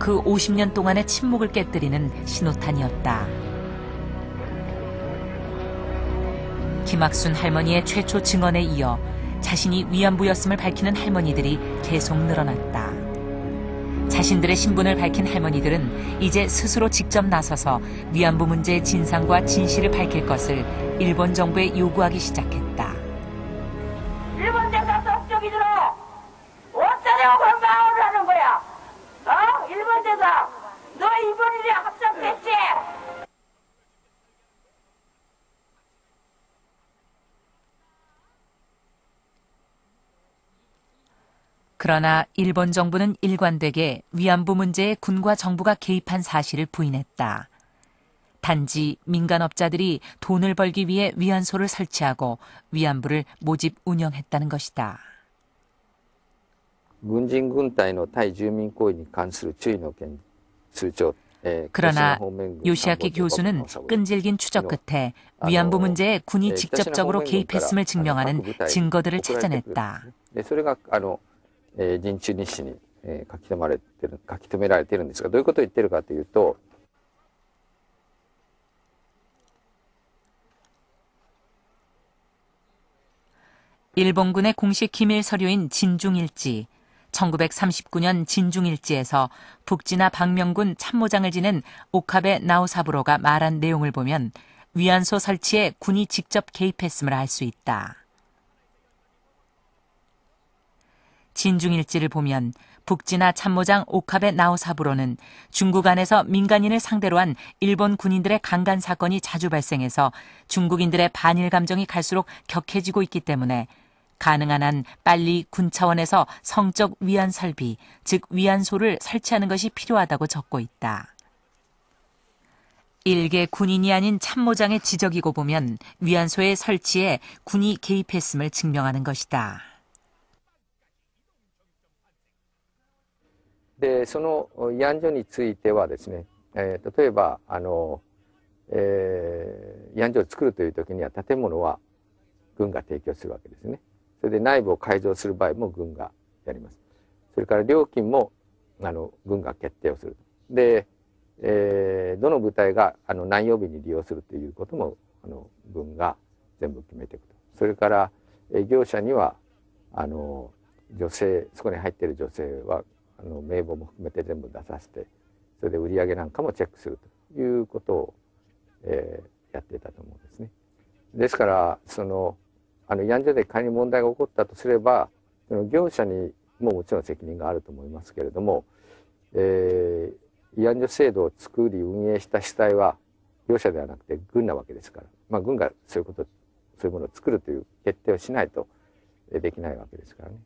그 50년 동안의 침묵을 깨뜨리는 신호탄이었다. 김학순 할머니의 최초 증언에 이어 자신이 위안부였음을 밝히는 할머니들이 계속 늘어났다. 자신들의 신분을 밝힌 할머니들은 이제 스스로 직접 나서서 위안부 문제의 진상과 진실을 밝힐 것을 일본 정부에 요구하기 시작했다. 일본 대사 저기 들어! 어쩌냐고 그런 마음을 하는 거야! 일본 대사! 너 일본이랑 합작됐지? 그러나 일본 정부는 일관되게 위안부 문제에 군과 정부가 개입한 사실을 부인했다. 단지 민간업자들이 돈을 벌기 위해 위안소를 설치하고 위안부를 모집 운영했다는 것이다. 군진 군隊の対住民行為に関する注意の件通帳 그러나 요시아키 교수는 끈질긴 추적 끝에 위안부 문제에 군이 직접적으로 개입했음을 증명하는 증거들을 찾아냈다. 人中日誌に書き留められているんですが、どういうことを言っているかというと、 일본군의 공식 기밀 서류인 진중일지, 1939년 진중일지에서 북진화 방명군 참모장을 지낸 오카베 나오사부로가 말한 내용을 보면 위안소 설치에 군이 직접 개입했음을 알 수 있다. 진중일지를 보면 북진화 참모장 오카베 나오사부로는 중국 안에서 민간인을 상대로 한 일본 군인들의 강간 사건이 자주 발생해서 중국인들의 반일 감정이 갈수록 격해지고 있기 때문에 가능한 한 빨리 군 차원에서 성적 위안 설비, 즉 위안소를 설치하는 것이 필요하다고 적고 있다. 일개 군인이 아닌 참모장의 지적이고 보면 위안소의 설치에 군이 개입했음을 증명하는 것이다. で、その慰安所についてはですね、例えば慰安所を作るという時には建物は軍が提供するわけですね。それで内部を改造する場合も軍がやります。それから料金も軍が決定をする。で、どの部隊が何曜日に利用するということも軍が全部決めていくと。それから業者には女性、そこに入っている女性は名簿も含めて全部出させて、それで売り上げなんかもチェックするということを、やっていたと思うんですね。ですから慰安所で仮に問題が起こったとすれば、業者にももちろん責任があると思いますけれども、慰安所制度を作り運営した主体は業者ではなくて軍なわけですから、軍がそういうものを作るという決定をしないとできないわけですからね。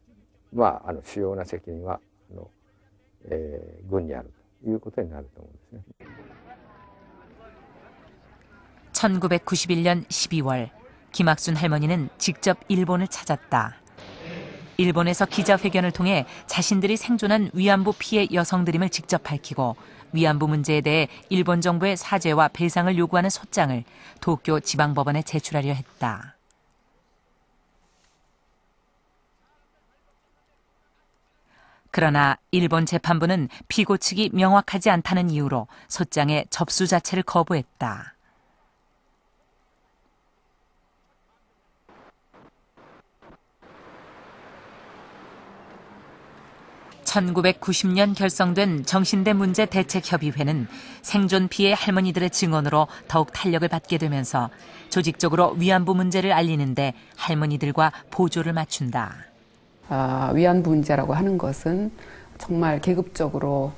主要な責任は軍にあるということになると思うんですね。 1991년 12월 김학순 할머니는 직접 일본을 찾았다. 일본에서 기자회견을 통해 자신들이 생존한 위안부 피해 여성들임을 직접 밝히고 위안부 문제에 대해 일본 정부의 사죄와 배상을 요구하는 소장을 도쿄 지방법원에 제출하려 했다. 그러나 일본 재판부는 피고 측이 명확하지 않다는 이유로 소장의 접수 자체를 거부했다. (1990년) 결성된 정신대 문제 대책협의회는 생존 피해 할머니들의 증언으로 더욱 탄력을 받게 되면서 조직적으로 위안부 문제를 알리는데 할머니들과 보조를 맞춘다. 위안부 문제라고 하는 것은 정말 계급적으로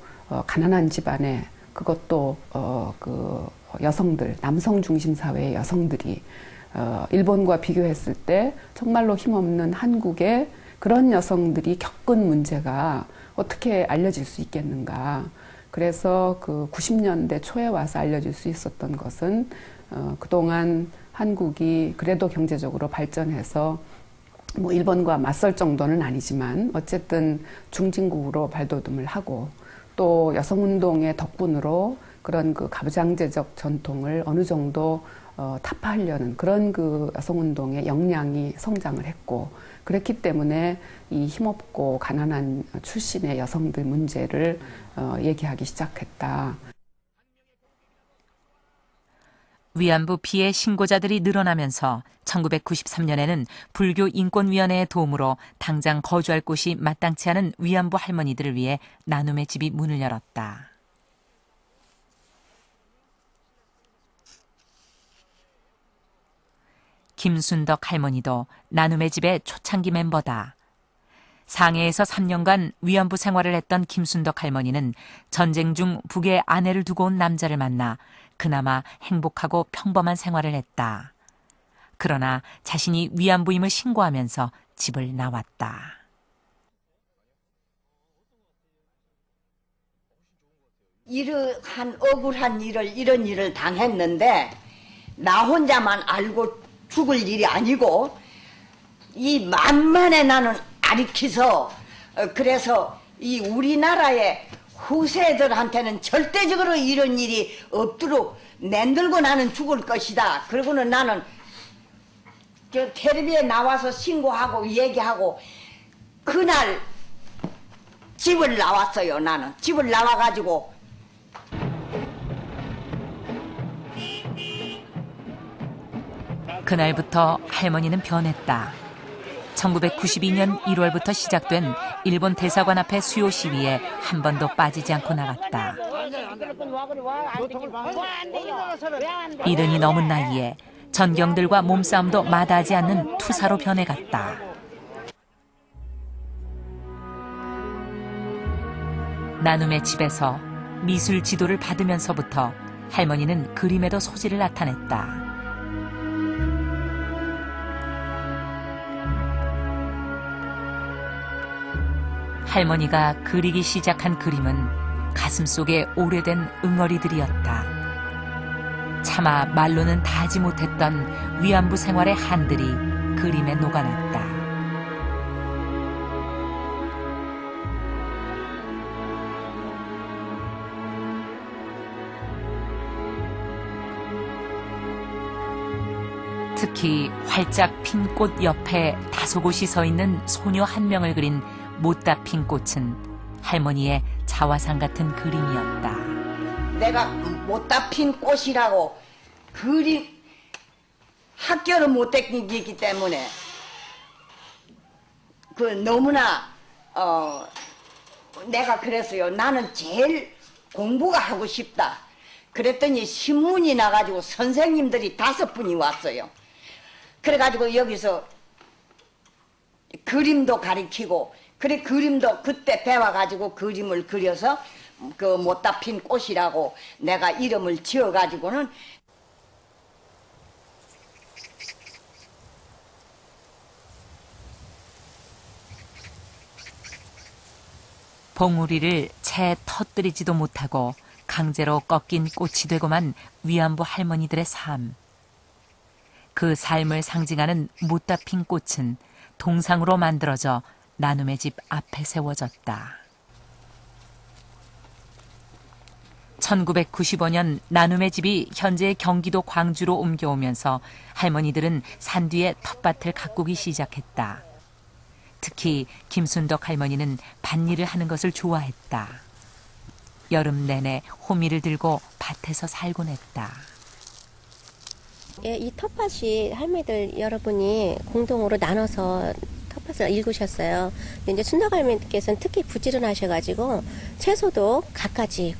가난한 집안에, 그것도 그 여성들, 남성 중심 사회의 여성들이 일본과 비교했을 때 정말로 힘없는 한국의 그런 여성들이 겪은 문제가 어떻게 알려질 수 있겠는가. 그래서 그 90년대 초에 와서 알려질 수 있었던 것은 그동안 한국이 그래도 경제적으로 발전해서 뭐 일본과 맞설 정도는 아니지만 어쨌든 중진국으로 발돋움을 하고, 또 여성운동의 덕분으로 그런 그 가부장제적 전통을 어느 정도 타파하려는 그런 그 여성운동의 역량이 성장을 했고, 그렇기 때문에 이 힘없고 가난한 출신의 여성들 문제를 얘기하기 시작했다. 위안부 피해 신고자들이 늘어나면서 1993년에는 불교인권위원회의 도움으로 당장 거주할 곳이 마땅치 않은 위안부 할머니들을 위해 나눔의 집이 문을 열었다. 김순덕 할머니도 나눔의 집의 초창기 멤버다. 상해에서 3년간 위안부 생활을 했던 김순덕 할머니는 전쟁 중 북에 아내를 두고 온 남자를 만나 그나마 행복하고 평범한 생활을 했다. 그러나 자신이 위안부임을 신고하면서 집을 나왔다. 이러한 억울한 이런 일을 당했는데 나 혼자만 알고 죽을 일이 아니고 이 만만에 나는 아리키서 그래서 이 우리나라의 후세들한테는 절대적으로 이런 일이 없도록 만들고 나는 죽을 것이다. 그러고는 나는 저 텔레비에 나와서 신고하고 얘기하고 그날 집을 나왔어요. 나는 집을 나와가지고 그날부터 할머니는 변했다. 1992년 1월부터 시작된 일본 대사관 앞의 수요 시위에 한 번도 빠지지 않고 나갔다. 70이 넘은 나이에 전경들과 몸싸움도 마다하지 않는 투사로 변해갔다. 나눔의 집에서 미술 지도를 받으면서부터 할머니는 그림에도 소질을 나타냈다. 할머니가 그리기 시작한 그림은 가슴속에 오래된 응어리들이었다. 차마 말로는 다 하지 못했던 위안부 생활의 한들이 그림에 녹아났다. 특히 활짝 핀 꽃 옆에 다소곳이 서 있는 소녀 한 명을 그린 못다 핀 꽃은 할머니의 자화상 같은 그림이었다. 내가 못다 핀 꽃이라고 그림 학교를 못 다니기 때문에 그 너무나 내가 그랬어요. 나는 제일 공부가 하고 싶다. 그랬더니 신문이 나가지고 선생님들이 5분이 왔어요. 그래가지고 여기서 그림도 가르치고 그래 그림도 그때 배워가지고 그림을 그려서 그 못다 핀 꽃이라고 내가 이름을 지어가지고는 봉우리를 채 터뜨리지도 못하고 강제로 꺾인 꽃이 되고만 위안부 할머니들의 삶. 그 삶을 상징하는 못다 핀 꽃은 동상으로 만들어져 나눔의 집 앞에 세워졌다. 1995년 나눔의 집이 현재 경기도 광주로 옮겨오면서 할머니들은 산 뒤에 텃밭을 가꾸기 시작했다. 특히 김순덕 할머니는 밭일을 하는 것을 좋아했다. 여름 내내 호미를 들고 밭에서 살곤 했다. 예, 이 텃밭이 할머니들 여러분이 공동으로 나눠서 텃밭을 일구셨어요. 근데 이제 순덕 할머니께서는 특히 부지런하셔가지고 채소도 갖가지